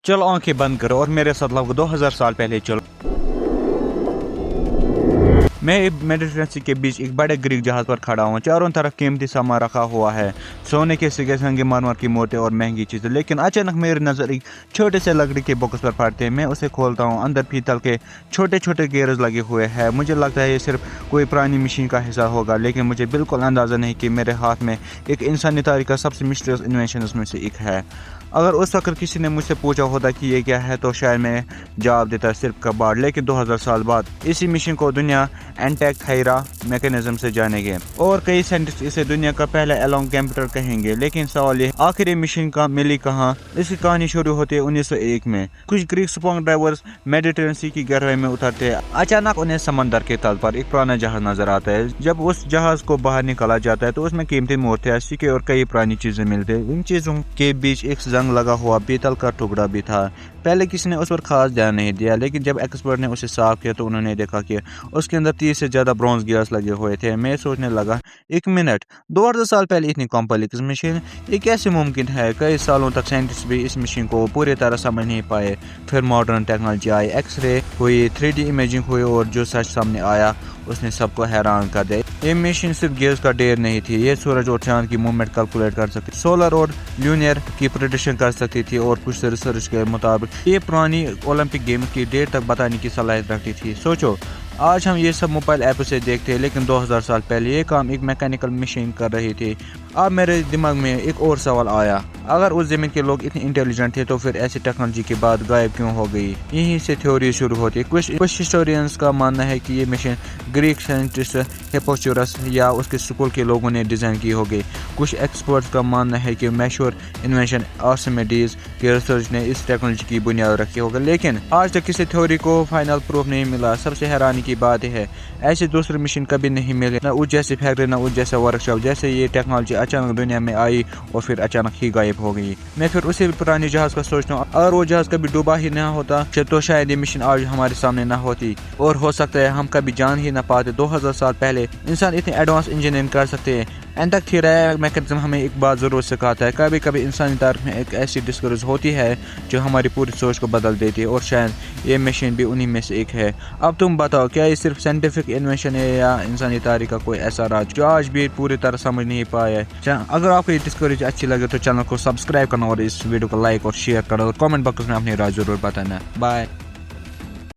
चलो आंखें बंद करो और मेरे साथ लगभग 2000 साल पहले चलो। मैं मेडिटेरेनियन सी के बीच एक बड़े ग्रीक जहाज पर खड़ा हूँ। चारों तरफ कीमती सामान रखा हुआ है, सोने के सिक्के, संगमरमर की मूर्तें और महंगी चीजें। लेकिन अचानक मेरी नजर एक छोटे से लकड़ी के बॉक्स पर पड़ती है। मैं उसे खोलता हूँ। अंदर पीतल के छोटे छोटे गेयर्स लगे हुए हैं। मुझे लगता है ये सिर्फ कोई पुरानी मशीन का हिस्सा होगा, लेकिन मुझे बिल्कुल अंदाजा नहीं कि मेरे हाथ में एक इंसानी तारीख का सबसे मिस्टीरियस इन्वेंशन में से एक है। अगर उस वक्त किसी ने मुझसे पूछा होता कि ये क्या है, तो शायद मैं जवाब देता सिर्फ कबाड़। लेकिन 2000 साल बाद इसी मिशन को दुनिया एंटेक थायरा मैकेनिज्म से जानेंगे और कई साइंटिस्ट इसे दुनिया का पहला एलोंग कंप्यूटर कहेंगे। लेकिन सवाल ये, आखिर ये मिशन का मिली कहाँ? इसकी कहानी शुरू होती है 1901 में। कुछ ग्रीक स्पॉन्ग ड्राइवर्स मेडिटेरेनियन सी की गहराई में उतरते हैं। अचानक उन्हें समंदर के तल पर एक पुराना जहाज नजर आता है। जब उस जहाज को बाहर निकाला जाता है तो उसमें कीमती मूर्तियां, सिक्के और कई पुरानी चीजें मिलती है। इन चीजों के बीच एक जंग लगा हुआ पीतल का टुकड़ा भी था। पहले किसी ने उस पर खास ध्यान नहीं दिया, लेकिन जब एक्सपर्ट ने उसे साफ किया तो उन्होंने देखा कि उसके अंदर 30 से ज्यादा ब्रॉन्ज गिलास लगे हुए थे। मैं सोचने लगा, एक मिनट, 2000 साल पहले इतनी कॉम्प्लेक्स मशीन, ये कैसे मुमकिन है? कई सालों तक साइंटिस्ट भी इस मशीन को पूरी तरह समझ नहीं पाए। फिर मॉडर्न टेक्नोलॉजी आई, एक्सरे हुई, 3D इमेजिंग हुई और जो सच सामने आया उसने सबको हैरान कर दिया। ये मशीन सिर्फ गैस का ढेर नहीं थी, ये सूरज और चांद की मूवमेंट कैलकुलेट कर सकती, सोलर और ल्यूनियर की प्रेडिक्शन कर सकती थी और कुछ रिसर्च के मुताबिक ये पुरानी ओलंपिक गेम की डेट तक बताने की सलाहियत रखती थी। सोचो, आज हम ये सब मोबाइल ऐप से देखते हैं, लेकिन 2000 साल पहले ये काम एक मैकेनिकल मशीन कर रही थी। अब मेरे दिमाग में एक और सवाल आया, अगर उस जमीन के लोग इतने इंटेलिजेंट थे तो फिर ऐसी टेक्नोलॉजी के बाद गायब क्यों हो गई? यहीं से थ्योरी शुरू होती है। कुछ हिस्टोरियंस का मानना है कि ये मशीन ग्रीक साइंटिस्ट हिप्पोस्टोरस या उसके स्कूल के लोगों ने डिजाइन की होगी। कुछ एक्सपर्ट्स का मानना है कि मशहूर इन्वेंशन आर्किमिडीज के रिसर्च ने इस टेक्नोलॉजी की बुनियाद रखी होगी, लेकिन आज तक किसी थ्योरी को फाइनल प्रूफ नहीं मिला। सबसे हैरानी की बात है, ऐसी दूसरी मशीन कभी नहीं मिली, न उस जैसी फैक्ट्री, न उस जैसा वर्कशॉप। जैसे ये टेक्नोलॉजी अचानक दुनिया में आई और फिर अचानक ही गायब हो गई। मैं फिर उसी पुराने जहाज का सोचता हूँ, अगर वो जहाज कभी डूबा ही ना होता तो शायद ये मिशन आज हमारे सामने ना होती और हो सकता है हम कभी जान ही ना पाते। 2000 साल पहले इंसान इतने एडवांस इंजीनियरिंग कर सकते हैं। एंटेक थायरा मैकेनिज्म हमें एक बात जरूर सिखाता है, कभी कभी इंसानी तारीख में एक ऐसी डिस्कवरीज होती है जो हमारी पूरी सोच को बदल देती है, और शायद ये मशीन भी उन्हीं में से एक है। अब तुम बताओ, क्या ये सिर्फ साइंटिफिक इन्वेंशन है या इंसानी तारीख का कोई ऐसा राज जो आज भी पूरी तरह समझ नहीं पाया है? अगर आपको ये डिस्कवरीज अच्छी लगे तो चैनल को सब्सक्राइब करना और इस वीडियो को लाइक और शेयर करना और कमेंट बॉक्स में अपनी राय जरूर बताना। बाय।